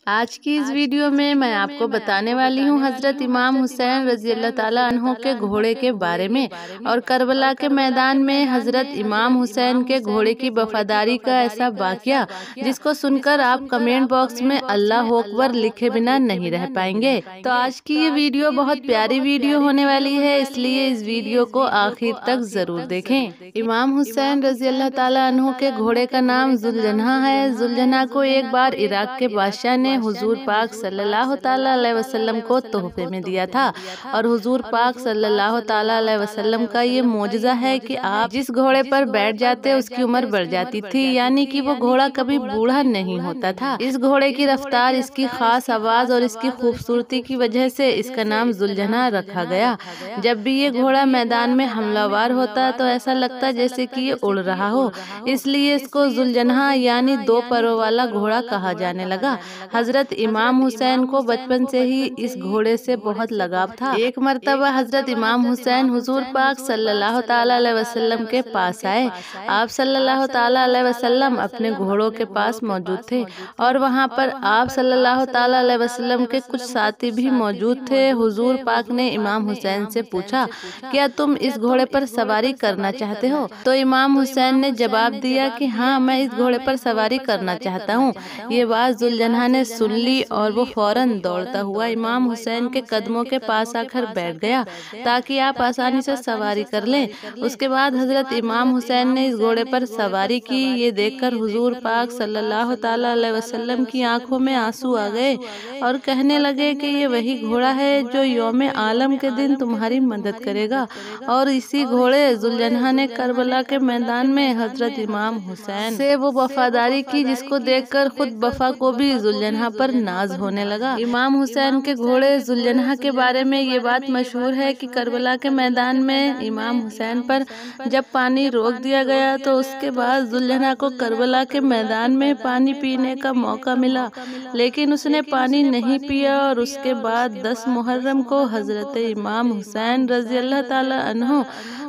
آج کی اس ویڈیو میں میں آپ کو بتانے والی ہوں حضرت امام حسین رضی اللہ تعالیٰ عنہ کے گھوڑے کے بارے میں اور کربلا کے میدان میں حضرت امام حسین کے گھوڑے کی وفاداری کا ایسا واقعہ جس کو سن کر آپ کمنٹ باکس میں اللہ اکبر لکھے بنا نہیں رہ پائیں گے۔ تو آج کی یہ ویڈیو بہت پیاری ویڈیو ہونے والی ہے، اس لیے اس ویڈیو کو آخر تک ضرور دیکھیں۔ امام حسین رضی اللہ تعالیٰ عنہ کے گھوڑے کا نام ذوالجناح ہے۔ ذوالجناح کو ایک بار عراق کے بادشاہ نے حضور پاک صلی اللہ تعالیٰ علیہ وسلم کو تحفے میں دیا تھا، اور حضور پاک صلی اللہ تعالیٰ علیہ وسلم کا یہ معجزہ ہے کہ آپ جس گھوڑے پر بیٹھ جاتے اس کی عمر بڑھ جاتی تھی، یعنی کہ وہ گھوڑا کبھی بوڑھا نہیں ہوتا تھا۔ اس گھوڑے کی رفتار، اس کی خاص آواز اور اس کی خوبصورتی کی وجہ سے اس کا نام ذوالجناح رکھا گیا۔ جب بھی یہ گھوڑا میدان میں حملہ وار ہوتا تو ایسا لگتا جیسے کہ یہ اڑ رہا ہو، اس لیے اس کو ذوالجناح یعنی دو پروں والا گھوڑا کہا جانے لگا۔ حضرت امام حسین کو بچپن سے ہی اس گھوڑے سے بہت لگاؤ تھا۔ ایک مرتبہ حضرت امام حسین حضور پاک صلی اللہ تعالیٰ علیہ وسلم کے پاس آئے۔ آپ صلی اللہ تعالیٰ علیہ وسلم اپنے گھوڑوں کے پاس موجود تھے، اور وہاں پر آپ صلی اللہ تعالیٰ علیہ وسلم کے کچھ ساتھی بھی موجود تھے۔ حضور پاک نے امام حسین سے پوچھا، کیا تم اس گھوڑے پر سواری کرنا چاہتے ہو؟ تو امام حسین نے جواب دیا کہ ہاں، میں اس گھوڑے پر سواری کرنا چاہتا ہوں۔ یہ بات ذوالجناح نے سن لی اور وہ فوراً دوڑتا ہوا امام حسین کے قدموں کے پاس آ کر بیٹھ گیا تاکہ آپ آسانی سے سواری کر لیں۔ اس کے بعد حضرت امام حسین نے اس گھوڑے پر سواری کی۔ یہ دیکھ کر حضور پاک صلی اللہ تعالیٰ علیہ وسلم کی آنکھوں میں آنسو آ گئے اور کہنے لگے کہ یہ وہی گھوڑا ہے جو یوم عالم کے دن تمہاری مدد کرے گا۔ اور اسی گھوڑے ذوالجناح نے کربلا کے میدان میں حضرت امام حسین سے وہ وفاداری کی جس کو دیکھ کر خود بفا کو بھی ذوالجناح پر ناز ہونے لگا۔ امام حسین کے گھوڑے ذوالجناح کے بارے میں یہ بات مشہور ہے کہ کربلا کے میدان میں امام حسین پر جب پانی روک دیا گیا تو اس کے بعد ذوالجناح کو کربلا کے میدان میں پانی پینے کا موقع ملا، لیکن اس نے پانی نہیں پیا، اور اس کے بعد 10 محرم کو حضرت امام حسین رضی اللہ تعالیٰ عنہ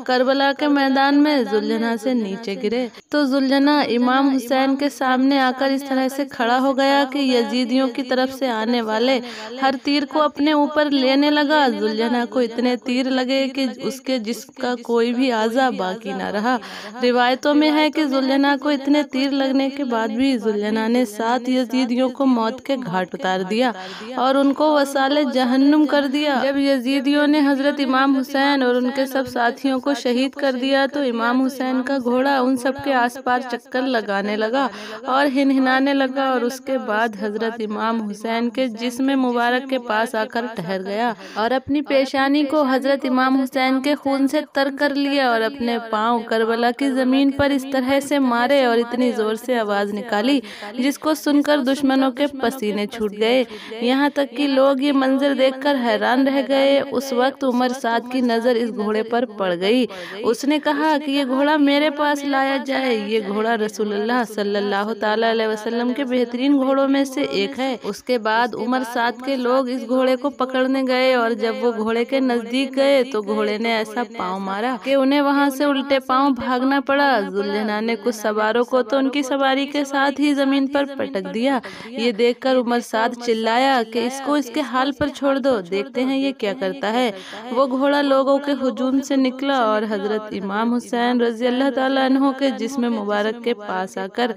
کربلا کے میدان میں ذوالجناح سے نیچے گرے تو ذوالجناح امام حسین کے سامنے آ کر اس طرح سے کھڑا ہو گیا کہ یزیدیوں کی طرف سے آنے والے ہر تیر کو اپنے اوپر لینے لگا۔ ذوالجناح کو اتنے تیر لگے کہ اس کے جسم کا کوئی بھی اعضا باقی نہ رہا۔ روایتوں میں ہے کہ ذوالجناح کو اتنے تیر لگنے کے بعد بھی ذوالجناح نے 7 یزیدیوں کو موت کے گھاٹ اتار دیا اور ان کو وصال جہنم کر دیا۔ جب یزیدیوں نے حضرت امام حسین اور ان کے سب ساتھیوں کو شہید کر دیا تو امام حسین کا گھوڑا ان سب کے آس پاس چکر لگانے لگا اور ہنہنانے لگا، اور اس کے بعد حضرت امام حسین کے جسم مبارک کے پاس آ کر ٹھہر گیا اور اپنی پیشانی کو حضرت امام حسین کے خون سے تر کر لیا اور اپنے پاؤں کربلا کی زمین پر اس طرح سے مارے اور اتنی زور سے آواز نکالی جس کو سن کر دشمنوں کے پسینے چھوٹ گئے، یہاں تک کہ لوگ یہ منظر دیکھ کر حیران رہ گئے۔ اس وقت عمر سعد کی نظر اس گھوڑے پر پڑ گئی۔ اس نے کہا کہ یہ گھوڑا میرے پاس لایا جائے، یہ گھوڑا رسول اللہ صلی اللہ تعالیٰ علیہ وسلم کے بہترین گھوڑوں میں سے ایک ہے۔ اس کے بعد عمر سعد کے لوگ اس گھوڑے کو پکڑنے گئے، اور جب وہ گھوڑے کے نزدیک گئے تو گھوڑے نے ایسا پاؤں مارا کہ انہیں وہاں سے الٹے پاؤں بھاگنا پڑا۔ ذوالجناح نے کچھ سواروں کو تو ان کی سواری کے ساتھ ہی زمین پر پٹک دیا۔ یہ دیکھ کر عمر سعد چلایا کہ اس کو اس کے حال پر چھوڑ دو، دیکھتے ہیں یہ کیا کرتا ہے۔ وہ گھوڑا لوگوں کے ہجوم سے نکلا اور حضرت امام حسین رضی اللہ تعالیٰ عنہ کے جسم مبارک کے پاس آ کر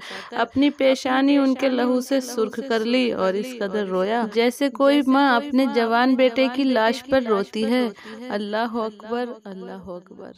اپنی پیشانی ان کے لہو سے سرخ کر لی اور اس قدر رویا جیسے کوئی ماں اپنے جوان بیٹے کی لاش پر روتی ہے۔ اللہ اکبر، اللہ اکبر۔